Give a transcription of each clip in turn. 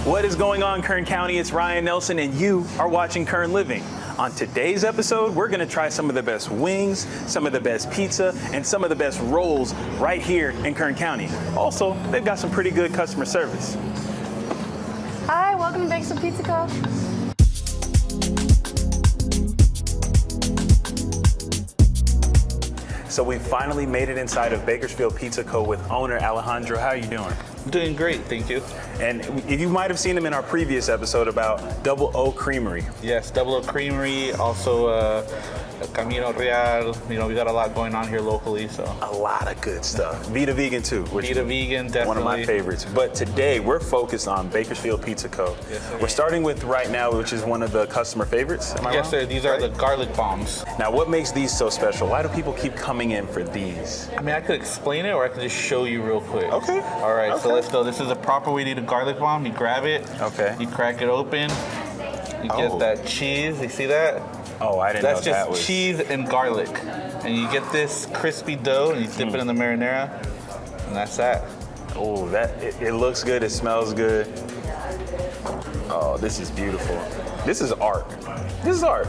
What is going on, Kern County? It's Ryan Nelsom, and you are watching Kern Living. On today's episode, we're gonna try some of the best wings, some of the best pizza, and some of the best rolls right here in Kern County. Also, they've got some pretty good customer service. Hi, welcome to Bakersfield Pizza Co. So we finally made it inside of Bakersfield Pizza Co. with owner Alejandro. How are you doing? Doing great, thank you. And you might have seen him in our previous episode about Double O Creamery. Yes, Double O Creamery, also Camino Real. You know, we got a lot going on here locally, so. A lot of good stuff. Vita Vegan too. Which Vita Vegan, definitely. One of my favorites. But today we're focused on Bakersfield Pizza Co. Yes, sir. We're starting with right now, which is one of the customer favorites. Am I Yes, wrong? sir. These are the garlic bombs. Now, what makes these so special? Why do people keep coming in for these? I mean, I could explain it or I could just show you real quick. Okay. All right, Okay. so let's go. This is a proper way to eat a garlic bomb. You grab it. Okay. You crack it open. You Oh. get that cheese. You see that? Oh, I didn't That's know just that was. cheese and garlic. And you get this crispy dough and you dip it in the marinara. And that's that. Oh, it looks good. It smells good. Oh, this is beautiful. This is art. This is art.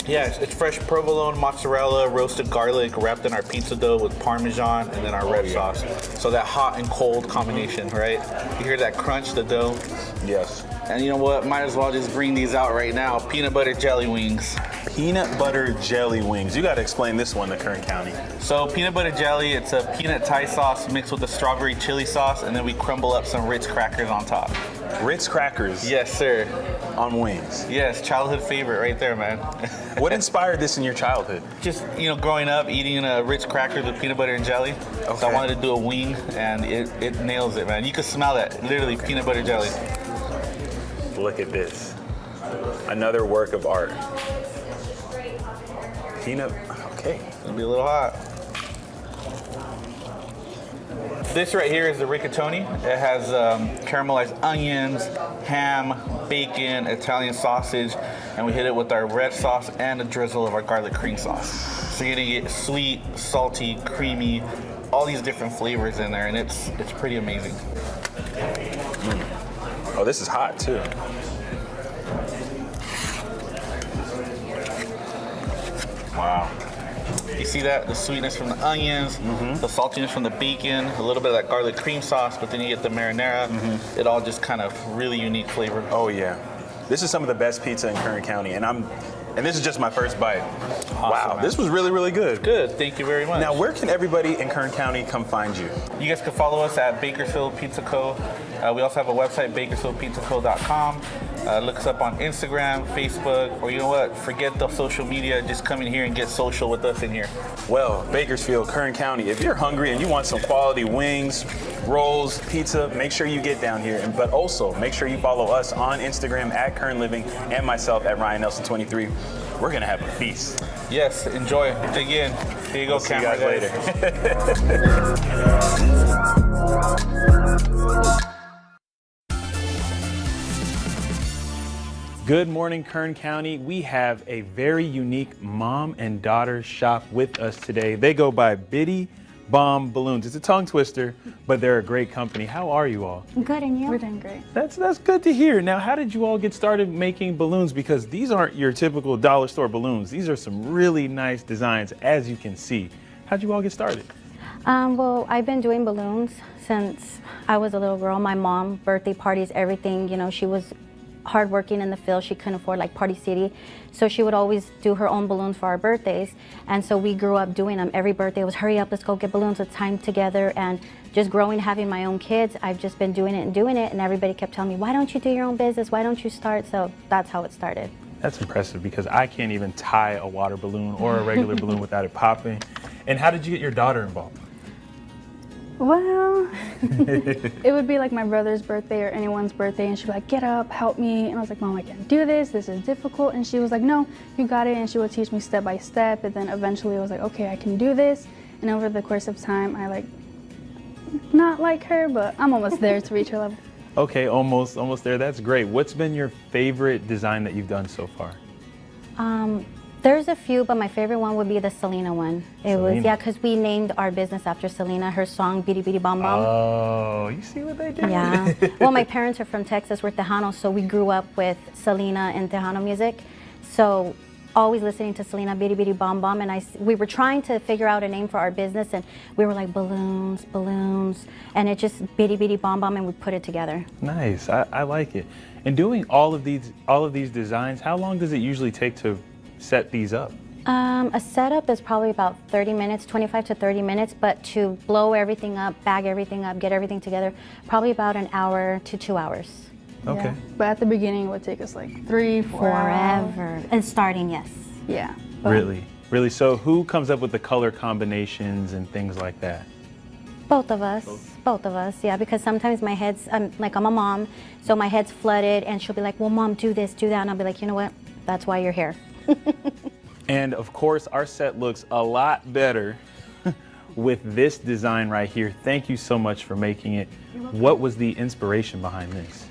Yeah, it's fresh provolone, mozzarella, roasted garlic, wrapped in our pizza dough with Parmesan and then our red sauce. So that hot and cold combination, right? You hear that crunch, the dough? Yes. And you know what? Might as well just bring these out right now. Peanut butter jelly wings. Peanut butter jelly wings. You got to explain this one to Kern County. So peanut butter jelly, it's a peanut Thai sauce mixed with a strawberry chili sauce, and then we crumble up some Ritz crackers on top. Ritz crackers Yes, sir. on wings. Yes, childhood favorite right there, man. What inspired this in your childhood? Just, you know, growing up eating Ritz crackers with peanut butter and jelly. So Okay. I wanted to do a wing, and it nails it, man. You can smell that, literally, peanut butter jelly. Look at this. Another work of art. Peanut, okay. It'll be a little hot. This right here is the rigatoni. It has caramelized onions, ham, bacon, Italian sausage, and we hit it with our red sauce and a drizzle of our garlic cream sauce. So you're gonna get sweet, salty, creamy, all these different flavors in there, and it's pretty amazing. Oh, this is hot too. Wow. You see that? The sweetness from the onions, the saltiness from the bacon, a little bit of that garlic cream sauce, but then you get the marinara. It all just kind of really unique flavor. Oh yeah. This is some of the best pizza in Kern County, and this is just my first bite. Wow, man. this was really, really good. Good, thank you very much. Now, where can everybody in Kern County come find you? You guys can follow us at Bakersfield Pizza Co. We also have a website, bakersfieldpizzaco.com. Look us up on Instagram, Facebook, or you know what? Forget the social media. Just come in here and get social with us in here. Well, Bakersfield, Kern County, if you're hungry and you want some quality wings, rolls, pizza, make sure you get down here. But also, make sure you follow us on Instagram at Kern Living and myself at Ryan Nelsom 23. We're gonna have a feast. Yes, enjoy. Dig in. Here you go, We'll see you camera guys later. Good morning, Kern County. We have a very unique mom and daughter shop with us today. They go by Bitty Bomb Balloons. It's a tongue twister, but they're a great company. How are you all? Good, and you? We're doing great. That's good to hear. Now, how did you all get started making balloons? Because these aren't your typical dollar store balloons. These are some really nice designs, as you can see. How'd you all get started? Well, I've been doing balloons since I was a little girl. My mom, birthday parties, everything, you know, she was hardworking in the field. She couldn't afford like Party City. So she would always do her own balloons for our birthdays. And so we grew up doing them. Every birthday was hurry up, let's go get balloons, let's time together. And just growing, having my own kids, I've just been doing it. And everybody kept telling me, why don't you do your own business? Why don't you start? So that's how it started. That's impressive because I can't even tie a water balloon or a regular balloon without it popping. And how did you get your daughter involved? Well, it would be like my brother's birthday or anyone's birthday, and she'd be like, get up, help me. And I was like, Mom, I can't do this. This is difficult. And she was like, no, you got it. And she would teach me step by step. And then eventually I was like, okay, I can do this. And over the course of time, I not like her, but I'm almost there to reach her level. Okay, almost there. That's great. What's been your favorite design that you've done so far? There's a few, but my favorite one would be the Selena one. It was, Selena. yeah, because we named our business after Selena, her song Bidi Bidi Bom Bom. Oh, you see what they did? Yeah. Well, my parents are from Texas, we're Tejanos, so we grew up with Selena and Tejano music. So always listening to Selena, Bidi Bidi Bom Bom, and we were trying to figure out a name for our business, and we were like balloons, balloons, and it just Bidi Bidi Bom Bom, and we put it together. Nice, I like it. And doing all of these designs, how long does it usually take to set these up? A setup is probably about 30 minutes, 25 to 30 minutes, but to blow everything up, bag everything up, get everything together, probably about an hour to 2 hours. Okay. Yeah. But at the beginning, it would take us like 3-4 hours. Forever. And starting, yes. Yeah. But Really? So who comes up with the color combinations and things like that? Both of us. Both of us, yeah, because sometimes my head's, I'm a mom, so my head's flooded, and she'll be like, well, Mom, do this, do that, and I'll be like, you know what, that's why you're here. And of course, our set looks a lot better with this design right here. Thank you so much for making it. What was the inspiration behind this?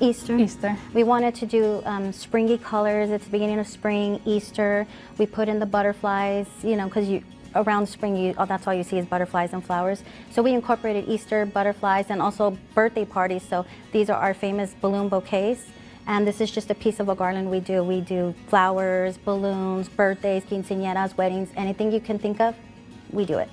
Easter. We wanted to do springy colors. It's the beginning of spring, Easter. We put in the butterflies, you know, because around spring, that's all you see is butterflies and flowers. So we incorporated Easter, butterflies, and also birthday parties. So these are our famous balloon bouquets. And this is just a piece of a garland we do. We do flowers, balloons, birthdays, quinceañeras, weddings, anything you can think of, we do it.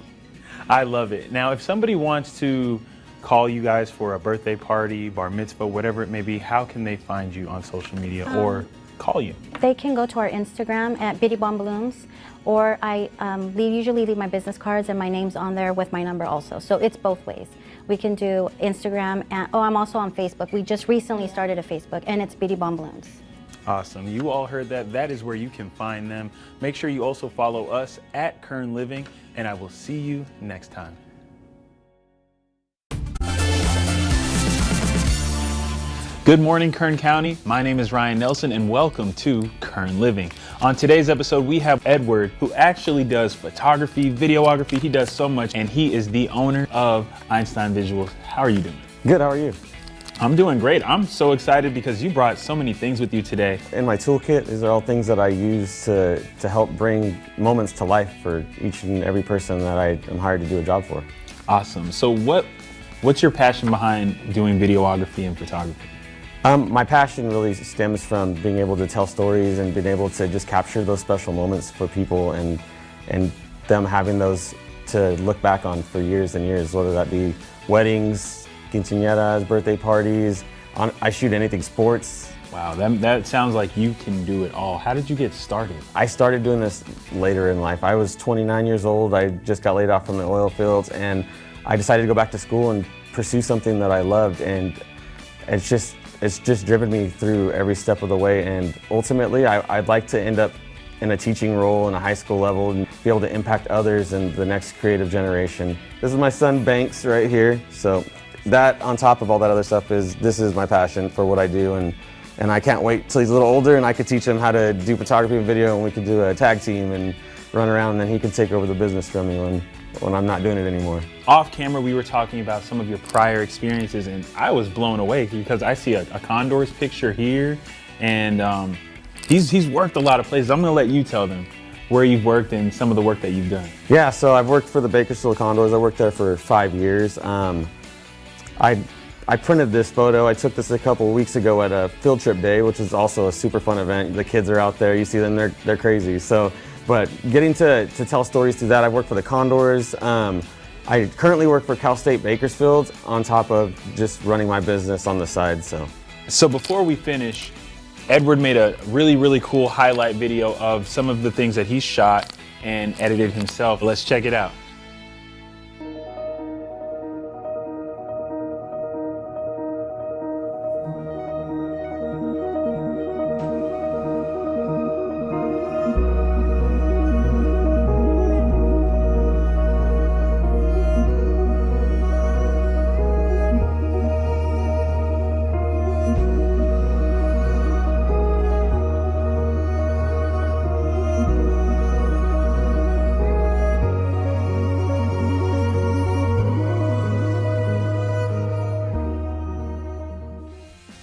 I love it. Now, if somebody wants to call you guys for a birthday party, bar mitzvah, whatever it may be, how can they find you on social media or call you? They can go to our Instagram at Bidi Bom Balloons, or I usually leave my business cards and my name's on there with my number also. So it's both ways. We can do Instagram, and I'm also on Facebook. We just recently started a Facebook, and it's Bidi Bom Balloons. Awesome. You all heard that. That is where you can find them. Make sure you also follow us at Kern Living, and I will see you next time. Good morning, Kern County. My name is Ryan Nelsom, and welcome to Kern Living. On today's episode, we have Edward, who actually does photography, videography. He does so much, and he is the owner of Einstein Visuals. How are you doing? Good, how are you? I'm doing great. I'm so excited because you brought so many things with you today. In my toolkit, these are all things that I use to help bring moments to life for each and every person that I am hired to do a job for. Awesome. So what's your passion behind doing videography and photography? My passion really stems from being able to tell stories and being able to just capture those special moments for people and them having those to look back on for years and years, whether that be weddings, quinceañeras, birthday parties. I shoot anything sports. Wow, that sounds like you can do it all. How did you get started? I started doing this later in life. I was 29 years old. I just got laid off from the oil fields, and I decided to go back to school and pursue something that I loved, and it's just driven me through every step of the way. And ultimately, I'd like to end up in a teaching role in a high school level and be able to impact others and the next creative generation. This is my son Banks right here. So that, on top of all that other stuff, this is my passion for what I do, and I can't wait till he's a little older and I could teach him how to do photography and video, and we could do a tag team and run around, and then he can take over the business from me when I'm not doing it anymore. Off camera, we were talking about some of your prior experiences, and I was blown away because I see a Condors picture here, and he's worked a lot of places. I'm gonna let you tell them where you've worked and some of the work that you've done. Yeah, so I've worked for the Bakersfield Condors. I worked there for 5 years. I printed this photo. I took this a couple of weeks ago at a field trip day, which is also a super fun event. The kids are out there, you see them, they're crazy. So, but getting to tell stories through that, I've worked for the Condors. I currently work for Cal State Bakersfield on top of just running my business on the side. So before we finish, Edward made a really, really cool highlight video of some of the things that he shot and edited himself. Let's check it out.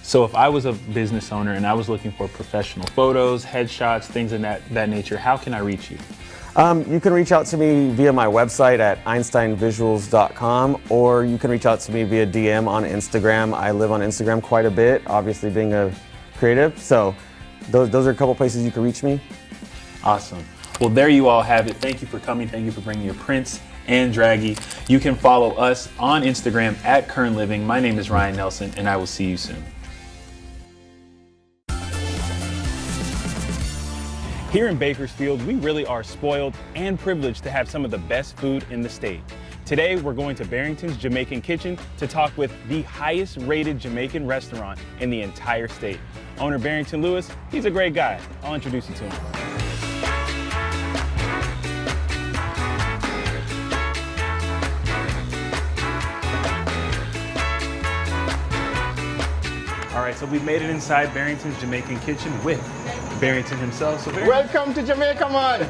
So if I was a business owner and I was looking for professional photos, headshots, things of that nature, how can I reach you? You can reach out to me via my website at einsteinvisuals.com, or you can reach out to me via DM on Instagram. I live on Instagram quite a bit, obviously being a creative. So those are a couple places you can reach me. Awesome. Well, there you all have it. Thank you for coming. Thank you for bringing your prints and Draggy. You can follow us on Instagram at Kern Living. My name is Ryan Nelson, and I will see you soon. Here in Bakersfield, we really are spoiled and privileged to have some of the best food in the state. Today, we're going to Barrington's Jamaican Kitchen to talk with the highest rated Jamaican restaurant in the entire state. Owner Barrington Lewis, he's a great guy. I'll introduce you to him. All right, so we've made it inside Barrington's Jamaican Kitchen with Barrington himself. So Welcome to Jamaica, man.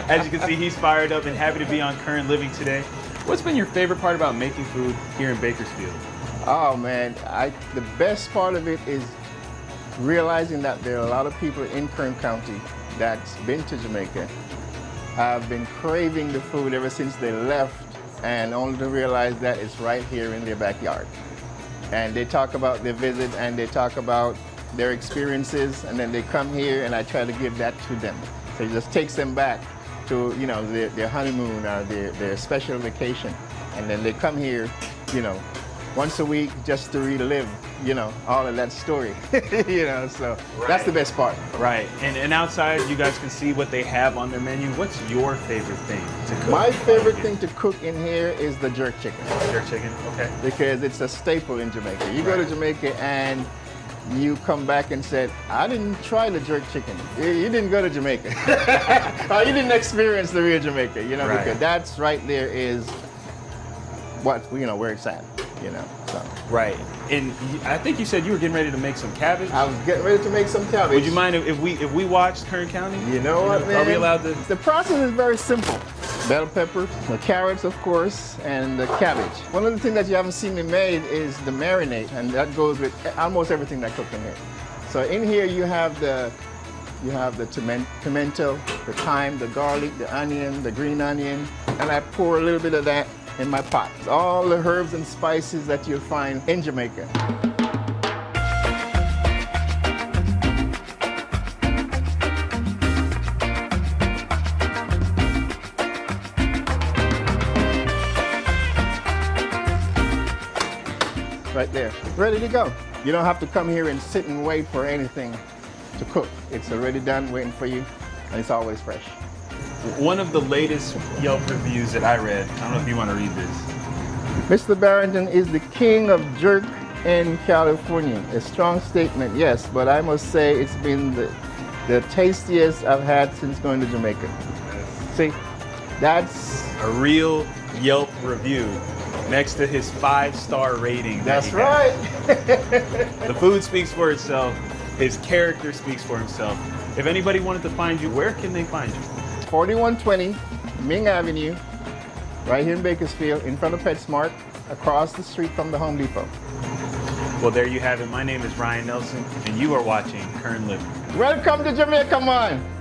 as you can see, he's fired up and happy to be on Kern Living today. What's been your favorite part about making food here in Bakersfield? Oh man, the best part of it is realizing that there are a lot of people in Kern County that's been to Jamaica, have been craving the food ever since they left, and only to realize that it's right here in their backyard. And they talk about their visit and they talk about their experiences, and then they come here and I try to give that to them. So it just takes them back to, you know, their honeymoon or their special vacation. And then they come here, you know, once a week just to relive, you know, all of that story. You know, so that's the best part. Right, and outside you guys can see what they have on their menu. What's your favorite thing to cook? My favorite thing to cook in here is the jerk chicken. Jerk chicken, okay. Because it's a staple in Jamaica. You go to Jamaica and you come back and said, I didn't try the jerk chicken. You didn't go to Jamaica. Or you didn't experience the real Jamaica, you know, because that's right there is what, you know, where it's at, you know, so. Right, and I think you said you were getting ready to make some cabbage. I was getting ready to make some cabbage. Would you mind if we watched Kern County? You know what, man? Are we allowed to? The process is very simple. Bell pepper, the carrots, of course, and the cabbage. One of the things that you haven't seen me made is the marinade, and that goes with almost everything that I cook in here. So in here you have the pimento, the thyme, the garlic, the onion, the green onion, and I pour a little bit of that in my pot. It's all the herbs and spices that you'll find in Jamaica. Right there, ready to go. You don't have to come here and sit and wait for anything to cook. It's already done, waiting for you, and it's always fresh. One of the latest Yelp reviews that I read, I don't know if you want to read this. Mr. Barrington is the king of jerk in California. A strong statement, yes, but I must say it's been the tastiest I've had since going to Jamaica. See, that's a real Yelp review next to his 5-star rating. That's right. The food speaks for itself. His character speaks for himself. If anybody wanted to find you, where can they find you? 4120 Ming Avenue, right here in Bakersfield, in front of PetSmart, across the street from the Home Depot. Well, there you have it. My name is Ryan Nelson, and you are watching Kern Living. Welcome to Jamaica, man.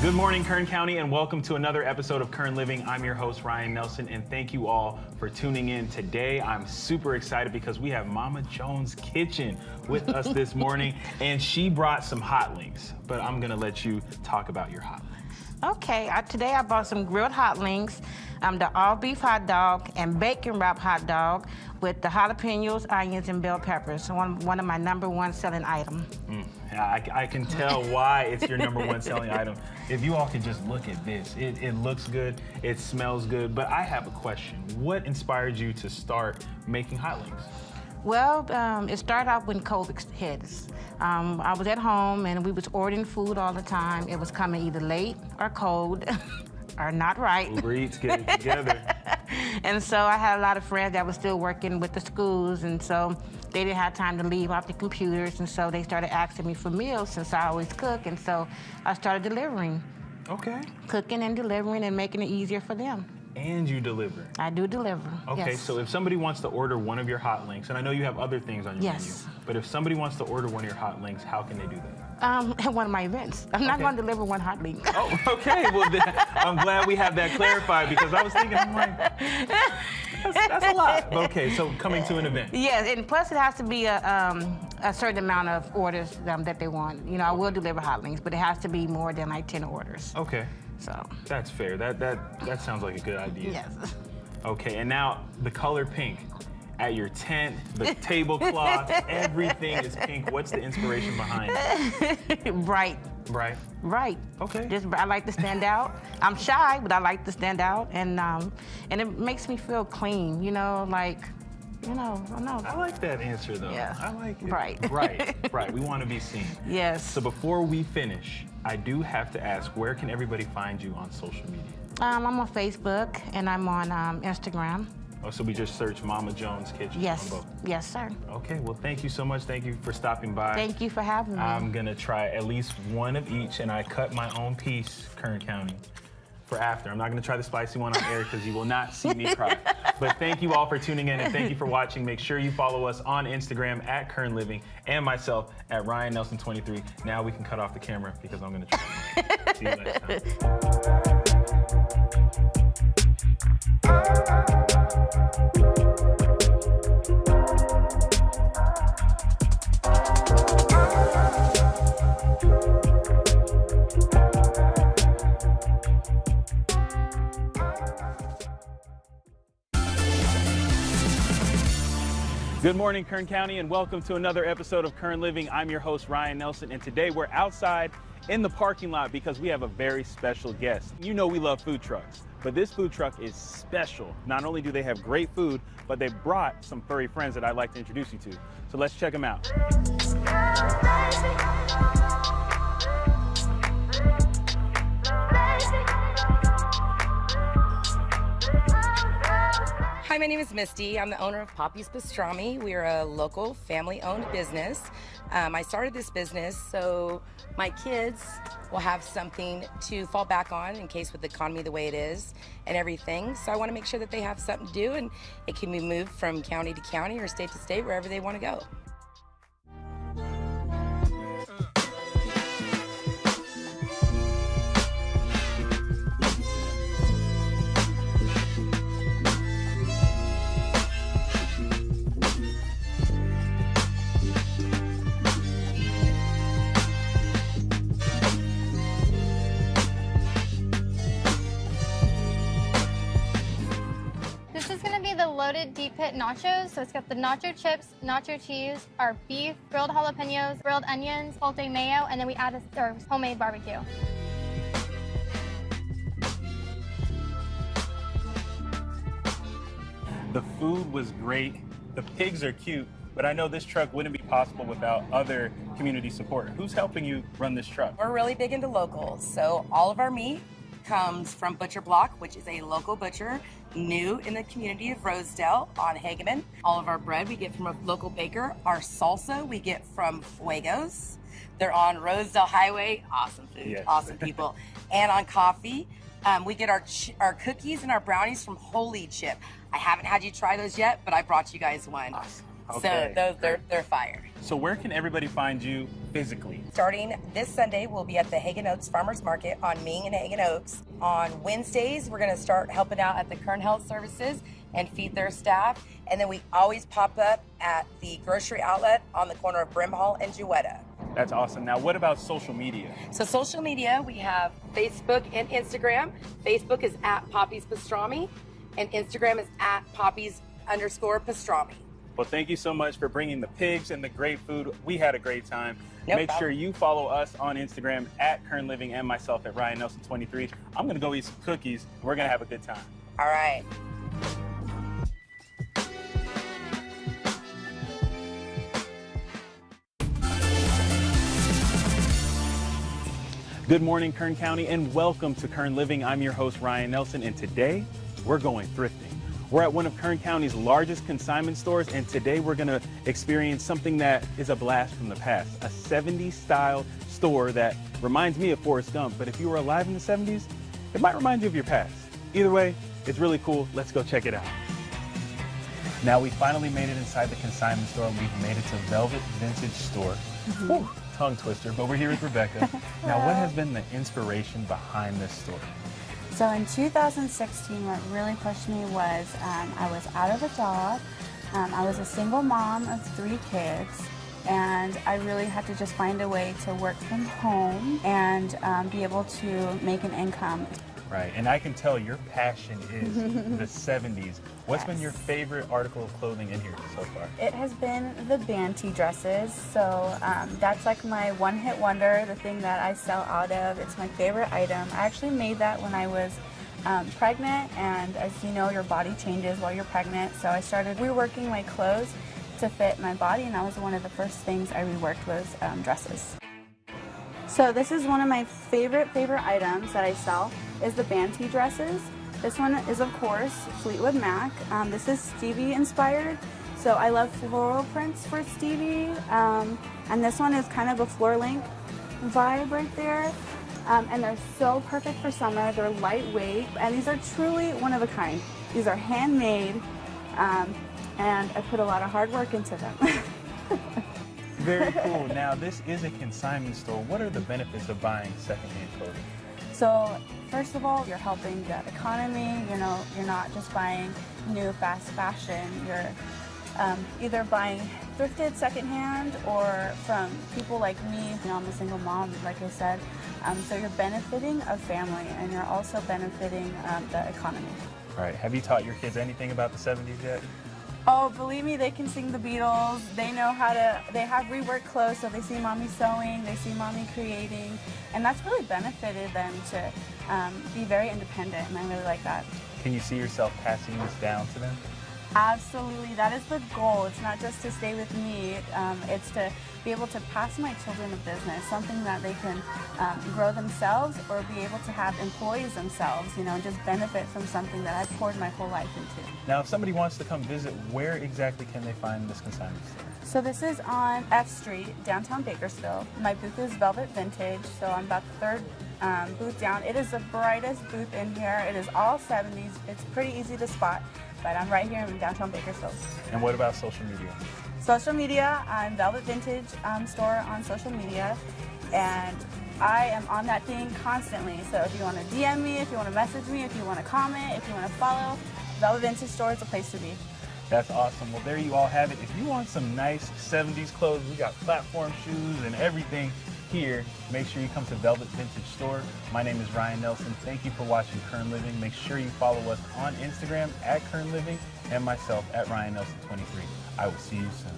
Good morning, Kern County, and welcome to another episode of Kern Living. I'm your host, Ryan Nelson, and thank you all for tuning in today. I'm super excited because we have Mama Jones Kitchen with us this morning, and she brought some hot links, but I'm gonna let you talk about your hot links. Okay, today I bought some grilled hot links, the all beef hot dog and bacon wrap hot dog with the jalapenos, onions, and bell peppers. One of my #1 selling item. I can tell why it's your #1 selling item. If you all could just look at this, it looks good, it smells good, but I have a question. What inspired you to start making hot links? Well, it started out when COVID hit us. I was at home and we was ordering food all the time. It was coming either late or cold or not right. Uber Eats, get it together. And so I had a lot of friends that were still working with the schools, and so they didn't have time to leave off the computers, and so they started asking me for meals since I always cook, and so I started delivering. Okay. Cooking and delivering and making it easier for them. and you deliver. I do deliver. Okay, yes. so if somebody wants to order one of your hot links, and I know you have other things on your Yes. menu, but if somebody wants to order one of your hot links, how can they do that? At one of my events. I'm not Okay. going to deliver one hot link. Oh, okay. Well, then, I'm glad we have that clarified because I was thinking, I'm like, that's a lot. Okay, so coming to an event. Yes, and plus it has to be a certain amount of orders that they want. You know, I will deliver hot links, but it has to be more than like 10 orders. Okay, So, that's fair. That sounds like a good idea. yes. Okay, and now the color pink. At your tent, the tablecloth, everything is pink. What's the inspiration behind it? Bright. Right? Right. Okay. Just I like to stand out. I'm shy, but I like to stand out, and it makes me feel clean. You know, like, I know. I like that answer though. Yeah. I like it. Right. Right. We want to be seen. Yes. So before we finish, I do have to ask, where can everybody find you on social media? I'm on Facebook and I'm on Instagram. Oh, so we just search Mama Jones Kitchen Yes. on both. Yes, sir. Okay, well, thank you so much. Thank you for stopping by. Thank you for having me. I'm gonna try at least one of each, and I cut my own piece, Kern County, for after. I'm not gonna try the spicy one on air because you will not see me cry. But thank you all for tuning in, and thank you for watching. Make sure you follow us on Instagram at Kern Living and myself at Ryan Nelsom 23. Now we can cut off the camera because I'm gonna try. See you next time. Good morning, Kern County, and welcome to another episode of Kern Living. I'm your host, Ryan Nelson, and today we're outside in the parking lot because we have a very special guest. You know we love food trucks, but this food truck is special. Not only do they have great food, but they brought some furry friends that I'd like to introduce you to. So let's check them out. Hi, my name is Misty. I'm the owner of Poppy's Pastrami. We are a local family-owned business. I started this business so my kids will have something to fall back on in case with the economy the way it is and everything. So I want to make sure that they have something to do, and it can be moved from county to county or state to state, wherever they want to go. This is gonna be the loaded deep pit nachos. So it's got the nacho chips, nacho cheese, our beef, grilled jalapenos, grilled onions, chipotle mayo, and then we add our homemade barbecue. The food was great. The pigs are cute, but I know this truck wouldn't be possible without other community support. Who's helping you run this truck? We're really big into locals, so all of our meat comes from Butcher Block, which is a local butcher new in the community of Rosedale on Hageman. All of our bread we get from a local baker. Our salsa we get from Fuegos. They're on Rosedale Highway. Awesome food, Yes. awesome people. And on coffee, we get our cookies and our brownies from Holy Chip. I haven't had you try those yet, but I brought you guys one. Awesome. Okay. So they're fire. So where can everybody find you physically? Starting this Sunday, we'll be at the Hagen Oaks Farmers Market on Ming and Hagen Oaks. On Wednesdays, we're going to start helping out at the Kern Health Services and feed their staff. And then we always pop up at the grocery outlet on the corner of Brimhall and Jewetta. That's awesome. Now, what about social media? So social media, we have Facebook and Instagram. Facebook is at Poppy's Pastrami, and Instagram is at Poppy's_Pastrami. Well, thank you so much for bringing the pigs and the great food. We had a great time. No Make problem. sure you follow us on Instagram at Kern Living and myself at Ryan Nelson 23. I'm going to go eat some cookies. We're going to have a good time. All right. Good morning, Kern County, and welcome to Kern Living. I'm your host, Ryan Nelson, and today we're going thrifting. We're at one of Kern County's largest consignment stores, and today we're gonna experience something that is a blast from the past, a 70s style store that reminds me of Forrest Gump, but if you were alive in the 70s, it might remind you of your past. Either way, It's really cool. Let's go check it out. Now we finally made it inside the consignment store. We've made it to Velvet Vintage Store. Whew, tongue twister, but we're here with Rebecca. Now, what has been the inspiration behind this store? So in 2016, what really pushed me was I was out of a job. I was a single mom of 3 kids, and I really had to just find a way to work from home and be able to make an income. Right, and I can tell your passion is the 70s. What's been your favorite article of clothing in here so far? It has been the Banty dresses. So that's like my one-hit wonder, the thing that I sell out of. It's my favorite item. I actually made that when I was pregnant, and as you know, your body changes while you're pregnant. So I started reworking my clothes to fit my body, and that was one of the first things I reworked was dresses. So this is one of my favorite items that I sell is the Banty dresses. This one is, of course, Fleetwood Mac. This is Stevie inspired. So I love floral prints for Stevie. And this one is kind of a floor-length vibe right there. And they're so perfect for summer. They're lightweight, and these are truly one of a kind. These are handmade, and I put a lot of hard work into them. Very cool. Now, this is a consignment store. What are the benefits of buying secondhand clothing? So, first of all, you're helping the economy. You know, you're not just buying new fast fashion. You're either buying thrifted secondhand or from people like me. You know, I'm a single mom, like I said. So you're benefiting a family, and you're also benefiting the economy. Right. Have you taught your kids anything about the 70s yet? Oh, believe me, they can sing the Beatles. They know how to, they have reworked clothes, so they see mommy sewing, they see mommy creating, and that's really benefited them to be very independent, and I really like that. Can you see yourself passing this down to them? Absolutely, that is the goal. It's not just to stay with me, it's to be able to pass my children a business, something that they can grow themselves or be able to have employees themselves, you know, just benefit from something that I've poured my whole life into. Now, if somebody wants to come visit, where exactly can they find this consignment store? So this is on F Street, downtown Bakersfield. My booth is Velvet Vintage, so I'm about the 3rd booth down. It is the brightest booth in here. It is all 70s. It's pretty easy to spot, but I'm right here in downtown Bakersfield. And what about social media? Social media, I'm Velvet Vintage store on social media, and I am on that thing constantly. So if you want to DM me, if you want to message me, if you want to comment, if you want to follow, Velvet Vintage store is a place to be. That's awesome. Well, there you all have it. If you want some nice 70s clothes, we got platform shoes and everything here. Make sure you come to Velvet Vintage Store. My name is Ryan Nelsom. Thank you for watching Kern Living. Make sure you follow us on Instagram at Kern Living and myself at Ryan Nelsom 23. I will see you soon.